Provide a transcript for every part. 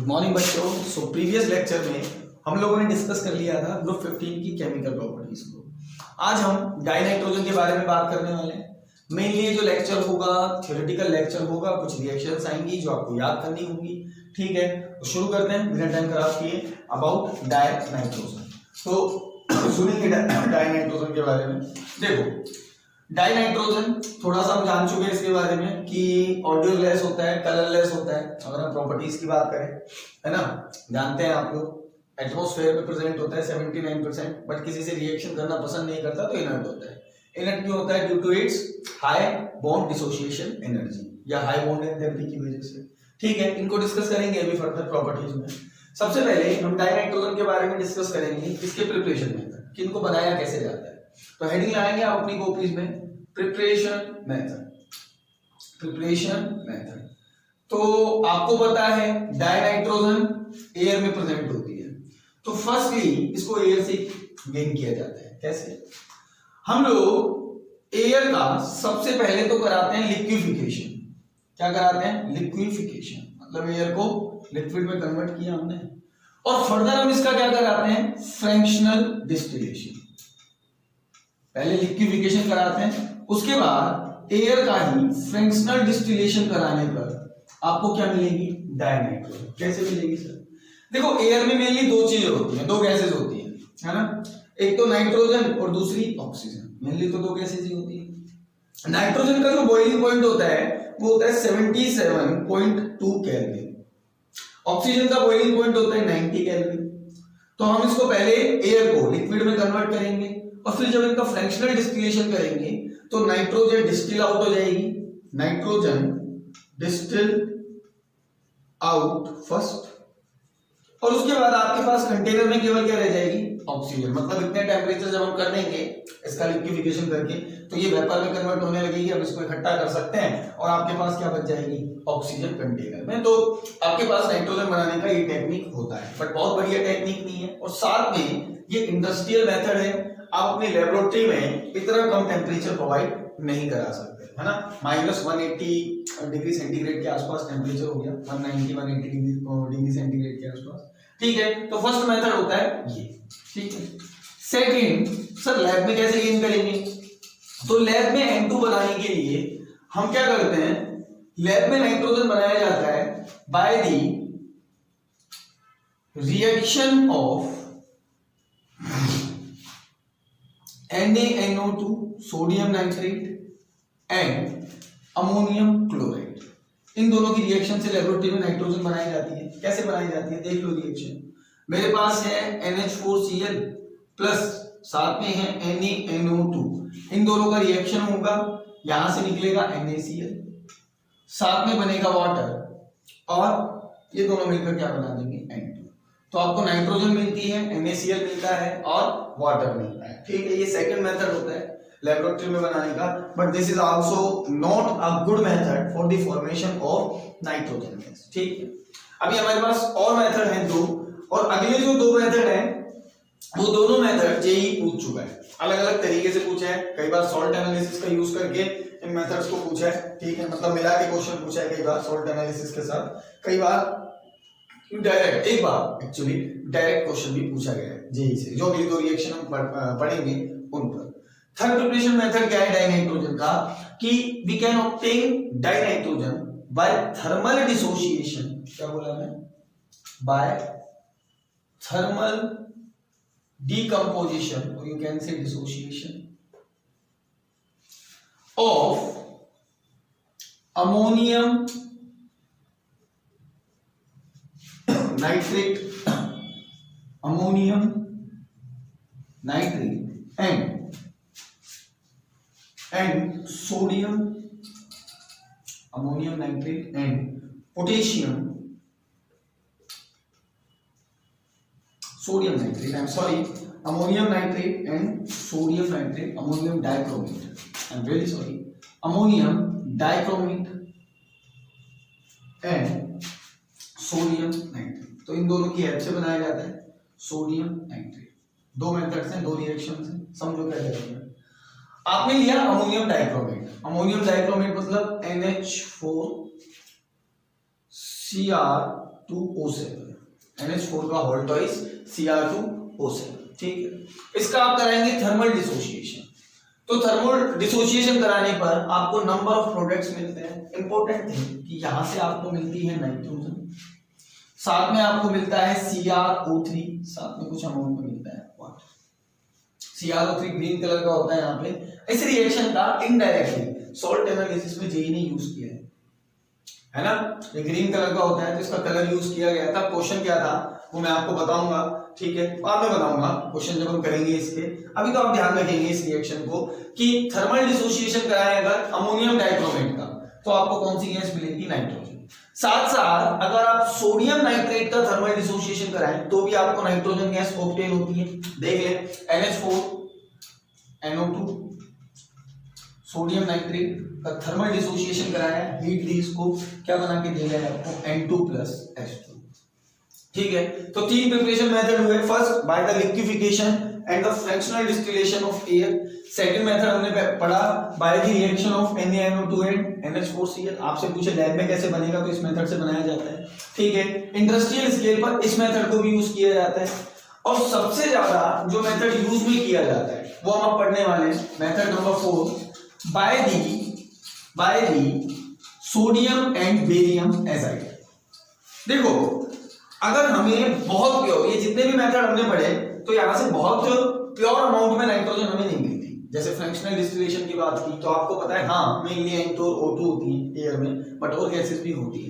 Good morning बच्चों। So previous lecture में हम लोगों ने डिस्कस कर लिया था ग्रुप 15 की केमिकल प्रॉपर्टीज को। आज हम डाइनाइट्रोजन के बारे में बात करने वाले हैं। मेनली ये जो लेक्चर होगा थ्योरेटिकल लेक्चर होगा, कुछ रिएक्शंस आएंगी जो आपको याद करनी होंगी। ठीक है, तो शुरू करते हैं बिना टाइम खराब किए अबाउट डाइनाइट्रोजन। तो सुनेंगे डाइनाइट्रोजन के बारे में। देखो डाइनाइट्रोजन थोड़ा सा हम जान चुके हैं इसके बारे में कि ऑडियो लेस होता है, कलर लेस होता है। अगर हम प्रॉपर्टीज की बात करें, है ना, जानते हैं आप लोग एटमॉस्फेयर में प्रेजेंट होता है 79%, बट किसी से रिएक्शन करना पसंद नहीं करता तो इनर्ट होता है। इनर्ट क्यों होता है? Due to its high bond dissociation energy या हाई बॉन्ड एनर्जी की वजह से। ठीक है, इनको डिस्कस करेंगे अभी फर्दर प्रॉपर्टीज में। सबसे पहले हम डाइनाइट्रोजन के बारे में डिस्कस करेंगे, इसके प्रिपरेशन मेथड कि इनको बनाया कैसे जाता है। तो हेडिंग लाएंगे आप अपनी कॉपीज में, प्रिपरेशन मेथड। प्रिपरेशन मेथड तो आपको पता है डाइनाइट्रोजन एयर में प्रेजेंट होती है, तो फर्स्टली इसको एयर से गेन किया जाता है। कैसे? हम लोग एयर का सबसे पहले तो कराते हैं लिक्विफिकेशन। क्या कराते हैं? लिक्विफिकेशन, मतलब एयर को लिक्विड में कन्वर्ट किया हमने, और फर्दर हम इसका क्या कराते हैं? Fractional distillation. पहले लिक्विफिकेशन कराते हैं, उसके बाद एयर का ही फ्रैक्शनल डिस्टिलेशन कराने पर आपको क्या मिलेगी? डाइनाइट्रोजन। कैसे मिलेगी सर? देखो एयर में मेनली दो चीजें होती हैं, दो गैसेस होती हैं, है ना। एक तो नाइट्रोजन और दूसरी ऑक्सीजन। मेनली तो दो गैसेस ही होती है। नाइट्रोजन का जो बॉइलिंग पॉइंट होता है वो होता है 77.2 केल्विन। ऑक्सीजन का बॉइलिंग पॉइंट होता है 90 केल्विन। तो हम इसको पहले एयर को लिक्विड में कन्वर्ट करेंगे और फिर जब इनका फ्रैक्शनल डिस्टिलेशन करेंगे तो नाइट्रोजन डिस्टिल आउट हो जाएगी। नाइट्रोजन डिस्टिल आउट फर्स्ट, और उसके बाद आपके पास कंटेनर में केवल क्या रह जाएगी? ऑक्सीजन। मतलब इतने टेम्परेचर जब हम कर देंगे इसका लिक्विफिकेशन करके तो ये वेपर में कन्वर्ट होने लगेगी। अब इसको इकट्ठा कर सकते हैं और आपके पास क्या बच जाएगी? ऑक्सीजन कंटेनर में। तो आपके पास नाइट्रोजन बनाने का ये टेक्निक होता है, बट बहुत बढ़िया टेक्निक नहीं है, और साथ में ये इंडस्ट्रियल मेथड है। आप अपनी लेबोरेटरी में इतना कम टेम्परेचर प्रोवाइड नहीं करा सकते, है ना। -180 डिग्री सेंटीग्रेड के आसपास टेम्परेचर हो गया, 180 डिग्री सेंटीग्रेड के आसपास। ठीक है, तो फर्स्ट मेथड होता है ये। ठीक है, सेकंड सर लैब में कैसे गेन करेंगे? तो लैब में N2 बनाने के लिए हम क्या करते हैं? लैब में नाइट्रोजन बनाया जाता है by the reaction of NaNO2 sodium nitrate and ammonium chloride. इन दोनों की रिएक्शन से लेबोरेटरी में नाइट्रोजन बनाई जाती है। कैसे बनाई जाती है? देख लो रिएक्शन। मेरे पास है NH4Cl प्लस साथ में है NaNO2। इन दोनों का रिएक्शन होगा, यहां से निकलेगा NaCl, साथ में बनेगा वाटर, और ये दोनों मिलकर क्या बना देंगे? N2। तो आपको नाइट्रोजन मिलती है, NaCl मिलता है और वाटर मिलता है। ठीक है, ये सेकंड मेथड होता है लेबोरेटरी में बनाने का, but this is also not a good method for the formation of nitrogen gas. ठीक है, अभी हमारे पास और मेथड हैं दो, और अगले जो दो मेथड हैं वो दोनों मेथड जेईई पूछ चुका है। अलग अलग तरीके से पूछा है, कई बार सॉल्ट एनालिसिस का यूज करके इन मेथड्स को पूछा है। ठीक है, मतलब मिला के क्वेश्चन पूछा है, कई बार सॉल्ट एनालिसिस के साथ, कई बार डायरेक्ट, एक बार एक्चुअली डायरेक्ट क्वेश्चन भी पूछा गया है जेईई से। जो अगली दो रिएक्शन हम पढ़ेंगे उन पर। थर्ड प्रिपरेशन मेथड क्या है डाइनाइट्रोजन का? कि we can obtain dinitrogen by thermal dissociation. क्या बोला मैं? By thermal decomposition, or you can say dissociation of ammonium nitrate and sodium ammonium nitrate and potassium sodium nitrate, I'm sorry, ammonium nitrate and sodium nitrate, ammonium dichromate, I'm really sorry, ammonium dichromate and sodium nitrate। तो इन दोनों की help से बनाया जाता है sodium nitrate. दो methods हैं, दो रिएक्शंस हैं, समझो क्या करेंगे। आपने लिया अमोनियम डाइक्रोमेट। अमोनियम डाइक्रोमेट मतलब NH4 Cr Cr2O7, NH4 का होल ट्वाइस Cr2O7, ठीक है। इसका आप कराएंगे थर्मल डिसोसिएशन। तो थर्मल डिसोसिएशन कराने पर आपको नंबर ऑफ प्रोडक्ट्स मिलते हैं। इंपॉर्टेंट थिंग कि यहां से आपको मिलती है नाइट्रोजन, साथ में आपको मिलता है CrO3, साथ में कुछ अमाउंट में मिलता है वाटर। CrO3 ग्रीन कलर का होता है यहाँ पे। इस रिएक्शन का इनडायरेक्टली सॉल्ट एनालिसिस में जेई ने यूज किया है ना। ये ग्रीन कलर का होता है तो इसका कलर यूज किया गया था। क्वेश्चन क्या था वो मैं आपको बताऊंगा, ठीक है, बाद में बताऊंगा क्वेश्चन जब हम करेंगे इसके। अभी तो आप ध्यान रखेंगे इस रिएक्शन को कि थर्मल डिसोसिएशन कराएं अगर अमोनियम डाइक्रोमेट का तो आपको कौन सी गैस मिलेगी, नाइट्रोजन। साथ साथ अगर आप सोडियम नाइट्रेट का थर्मल डिसोसिएशन कराएं तो भी आपको नाइट्रोजन गैस ऑब्टेन होती है। देख लें, NH4NO2 सोडियम नाइट्रेट का थर्मल डिसोसिएशन कराया, हीट दी इसको, क्या बना के दिया है आपको, N2+H2, ठीक है। तो तीन प्रिपरेशन मेथड हुए। First by the liquefaction and the fractional distillation of air. Second method हमने पढ़ा bye the reaction of NaNO2 and NH4Cl। आपसे पूछे लैब में कैसे बनेगा तो इस मेथड से बनाया जाता है, ठीक है। इंडस्ट्रियल स्केल पर इस मेथड को भी यूज किया जाता है। और सबसे ज्यादा जो मेथड यूज में किया जाता है वो हम अब पढ़ने वाले हैं, method number 4 by the sodium and barium azide. देखो, अगर हमें बहुत प्योर, ये जितने भी मेथड हमने पढ़े तो यहां से बहुत प्योर अमाउंट में नाइट्रोजन हमें नहीं मिलती। जैसे फ्रैक्शनल डिस्टिलेशन की बात की तो आपको पता है, हाँ मेनली N2 और O2 होती है एयर में, बट और गैसेस भी होती है।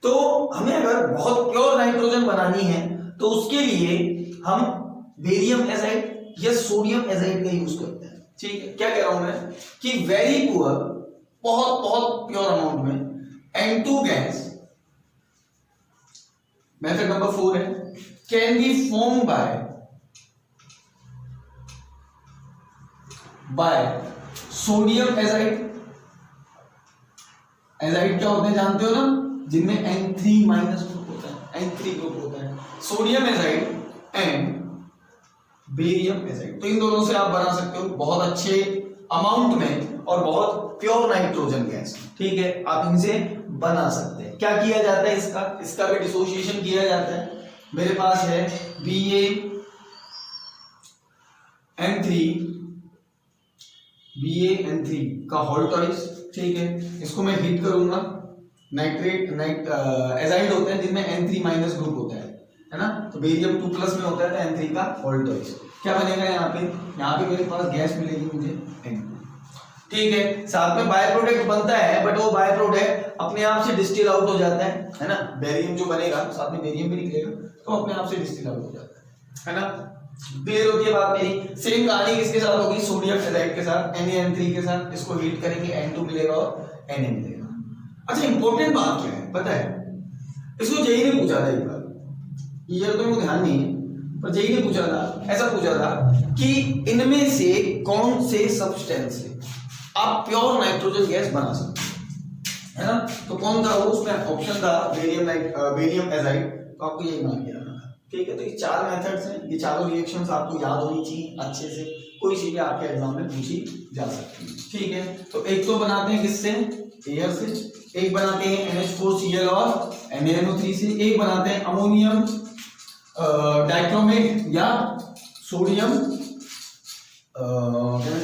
तो हमें अगर बहुत प्योर नाइट्रोजन बनानी है तो उसके लिए हम बेरियम एजाइड या सोडियम एजाइड का यूज करते हैं, ठीक है। क्या कह रहा हूं मैं कि वेरी पुअर, बहुत बहुत प्योर अमाउंट में N2 गैस, मेथड नंबर 4 है, can be form by sodium azide. Azide क्या होते हैं जानते हो ना, जिनमें N3- ग्रुप होता है, N3 ग्रुप होता है। Sodium azide and barium azide, तो इन दोनों से आप बना सकते हो बहुत अच्छे अमाउंट में और बहुत प्योर नाइट्रोजन गैस, ठीक है। आप इनसे बना सकते हैं। क्या किया जाता है इसका भी डिसोसिएशन किया जाता है। मेरे पास है BaN3 का होल ट्वाइस, ठीक है। इसको मैं हीट करूंगा, एजाइड होते हैं जिनमें N3- ग्रुप होता है ना। तो बेरियम 2+ में होता है तो N3 का होल ट्वाइस। क्या बनेगा यहाँ पे मेरे पास गैस मिलेगी मुझे N2, ठीक है। साथ में बाय प्रोडक्ट बनता है, बट वो बाय प्रोडक्ट अपने आप से डिस्टिल आउट हो जाता है ना। बेरियम जो बनेगा साथ में बेरियम भी निकलेगा तो अपने आप से डिस्टिल आउट हो जाता है ना। क्लियर होती है बात मेरी। सेम कहानी किसके साथ होगी, सोडियम एजाइड के साथ, NaN3 के साथ। इसको हीट करेंगे, N2 मिलेगा और Na मिलेगा। अच्छा, इंपॉर्टेंट बात क्या है पता है, इसको जेई ने पूछा था एक बार, ईयर तो मेरे ध्यान नहीं है, पर जेई ने पूछा था, ऐसा पूछा था कि इनमें से कौन से सब्सटेंस से आप प्योर नाइट्रोजन गैस बना सकते हैं, है ना। तो कौन था वो, उसमें ऑप्शन था बेरियम एजाइड, तो आपको यही मान के रखना था, ठीक है। तो ये 4 मेथड्स हैं, ये चारों रिएक्शंस आपको याद होनी चाहिए अच्छे से, कोई सी भी आपके एग्जाम में पूछी जा सकती है, ठीक है। तो एक तो बनाते हैं किससे, एयर से, एक बनाते हैं NH4Cl और NaNO3 से, एक बनाते हैं अमोनियम डाइक्रोमेट या सोडियम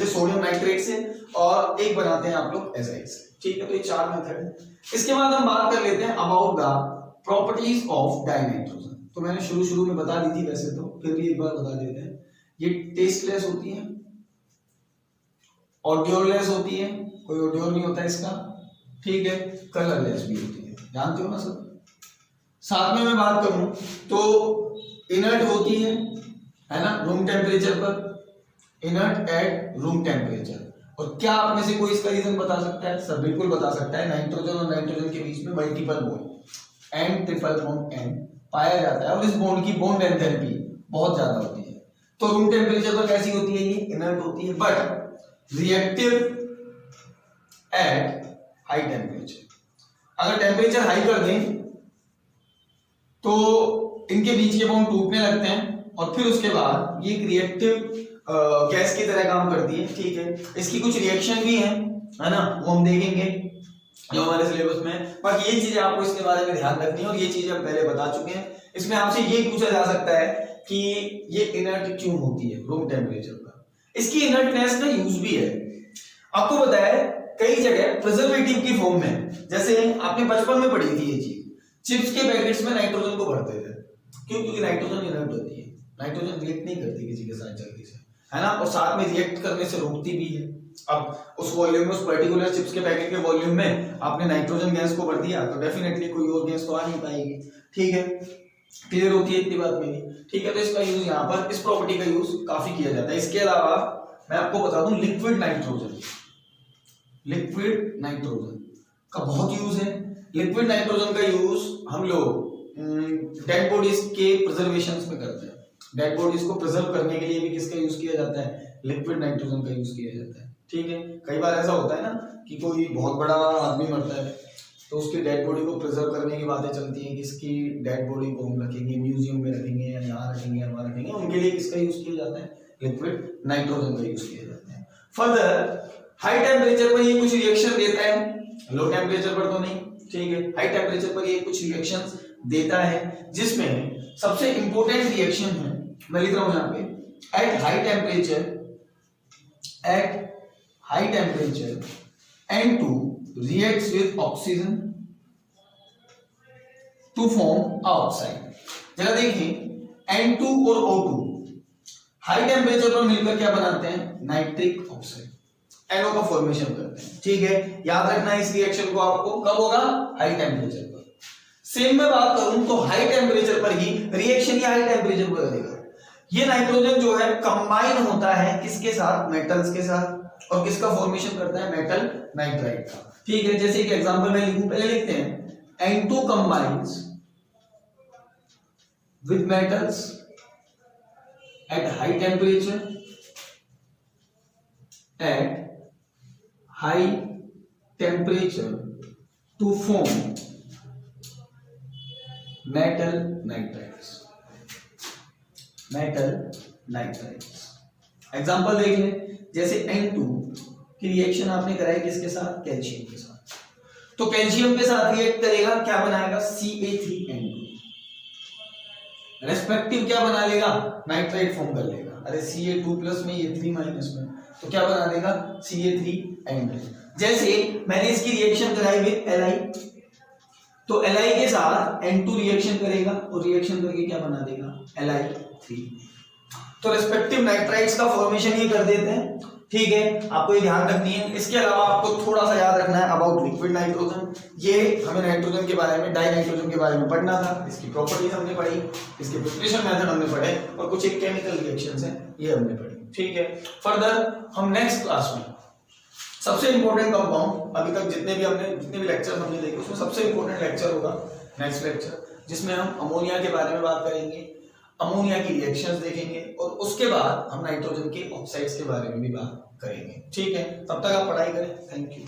सोडियम नाइट्रेट से, और एक बनाते हैं आप लोग एजाइड से, ठीक है। तो ये 4 मेथड है। इसके बाद हम बात कर लेते हैं about the properties of dinitrogen. तो मैंने शुरू में बता दी थी, वैसे तो फिर भी एक बार बता देते हैं। ये टेस्टलेस होती है, ऑडियोलेस होती है, कोई ऑडियो नहीं होता इसका, ठीक है। कलरलेस भी होती है, जानते हो ना सब। साथ में मैं बात करूं तो इनर्ट होती है ना, रूम टेम्परेचर पर, इनर्ट एट रूम टेम्परेचर। और क्या आप में से कोई इसका रीजन बता सकता है, सर बिल्कुल बता सकता है। नाइट्रोजन और नाइट्रोजन के बीच में multiple bond, N triple bond N पाया जाता है, और इस बॉन्ड की बॉन्ड एंथैल्पी बहुत ज्यादा होती है। तो रूम टेम्परेचर पर कैसी होती है, ये इनर्ट होती है, but reactive at high temperature. अगर टेम्परेचर हाई कर दें तो इनके बीच के बॉन्ड टूटने लगते हैं, और फिर उसके बाद ये एक रिएक्टिव गैस की तरह काम करती है, ठीक है। इसकी कुछ रिएक्शन भी है ना, वो हम देखेंगे, जो हमारे सिलेबस में है। बाकी ये चीजें आपको इसके बारे में ध्यान रखनी है और ये चीजें हम पहले बता चुके हैं। इसमें आपसे ये पूछा जा सकता है कि ये इनर्ट क्यों होती है रूम टेम्परेचर पर, इसकी इनर्टनेस का यूज भी है। आपको पता है कई जगह प्रिजर्वेटिव की फॉर्म में, जैसे आपने बचपन में पढ़ी थी ये चीज, चिप्स के पैकेट्स में नाइट्रोजन को भरते थे। क्यों? क्योंकि नाइट्रोजन इनर्ट होती है, नाइट्रोजन रिएक्ट नहीं करती किसी के साथ जल्दी से, है ना, और साथ में रिएक्ट करने से रोकती भी है। अब उस वॉल्यूम में, उस पर्टिकुलर चिप्स के पैकेट के वॉल्यूम में आपने नाइट्रोजन गैस को भर दिया तो डेफिनेटली कोई और गैस तो आ नहीं पाएगी। ठीक है, क्लियर होती है इतनी बात मेरी? ठीक है, तो इसका यूज यहाँ पर, इस प्रॉपर्टी का यूज काफी किया जाता है। इसके अलावा मैं आपको बता दूं लिक्विड नाइट्रोजन, लिक्विड नाइट्रोजन का बहुत यूज है। लिक्विड नाइट्रोजन का यूज हम लोग डेड बॉडीज के प्रिजर्वेशन में करते हैं। डेड बॉडीज को प्रिजर्व करने के लिए भी किसका यूज किया जाता है? लिक्विड नाइट्रोजन का यूज किया जाता है। ठीक है, कई बार ऐसा होता है ना कि कोई बहुत बड़ा आदमी मरता है तो उसकी डेड बॉडी को प्रिजर्व करने की बातें चलती हैं कि इसकी डेड बॉडी को हम रखेंगे, म्यूजियम में रखेंगे या यहाँ रखेंगे या वहाँ रखेंगे, उनके लिए किसका यूज किया जाता है? लिक्विड नाइट्रोजन का यूज किया जाता है। फर्दर हाई टेम्परेचर पर ये कुछ रिएक्शन देता है, लो टेम्परेचर पर तो नहीं। ठीक है, हाई टेम्परेचर पर ये कुछ रिएक्शंस देता है, जिसमें सबसे इंपॉर्टेंट रिएक्शन है, मैं लिख रहा हूं यहां पे, at high temperature N2 reacts with oxygen to form oxide. जरा देखिए N2 और O2 हाई टेम्परेचर पर मिलकर क्या बनाते हैं? नाइट्रिक ऑक्साइड, NO का फॉर्मेशन करते हैं। ठीक है, याद रखना इस रिएक्शन को आपको, कब होगा? हाई टेम्परेचर पर। सेम में बात करूं तो हाई टेम्परेचर पर ही रिएक्शन या हाई टेम्परेचर पर करेगा। ये नाइट्रोजन जो है कंबाइन होता है किसके साथ? मेटल्स के साथ, और किसका फॉर्मेशन करता है? मेटल नाइट्राइड का। ठीक है, जैसे एक एग्जांपल मैं लिखूं, पहले लिखते हैं N2 combines with metals at high temperature to form metal nitrides। Example देख लें, जैसे N2 की रिएक्शन आपने कराई किसके साथ? कैल्शियम के साथ, तो कैल्शियम के साथ रिएक्ट करेगा, क्या बनाएगा? Ca3N2, रेस्पेक्टिव क्या बना लेगा? नाइट्राइड फॉर्म कर लेगा। अरे Ca2 प्लस में, ये 3 माइनस में, तो क्या बना देगा? Ca3N2। जैसे मैंने इसकी रिएक्शन कराई विद Li, तो Li के साथ N2 रिएक्शन करेगा और रिएक्शन करके क्या बना देगा? Li3। तो रेस्पेक्टिव नाइट्राइड्स का फॉर्मेशन ये कर देते हैं। ठीक है, आपको ये ध्यान रखनी है। इसके अलावा आपको थोड़ा सा याद रखना है अबाउट लिक्विड नाइट्रोजन। ये हमें नाइट्रोजन के बारे में, डाई नाइट्रोजन के बारे में पढ़ना था, इसकी प्रॉपर्टीज हमने पढ़ी, इसके प्रिपरेशन मेथड हमने पढ़े, और कुछ एक केमिकल रिएक्शंस हैं ये हमने पढ़ी। ठीक है, फर्दर हम नेक्स्ट क्लास में सबसे इंपॉर्टेंट कंपाउंड, अभी तक जितने भी लेक्चर हमने देखे उसमें सबसे इंपॉर्टेंट लेक्चर होगा नेक्स्ट लेक्चर, जिसमें हम अमोनिया के बारे में बात करेंगे, अमोनिया की रिएक्शंस देखेंगे, और उसके बाद हम नाइट्रोजन के ऑक्साइड्स के बारे में भी बात करेंगे। ठीक है, तब तक आप पढ़ाई करें। Thank you.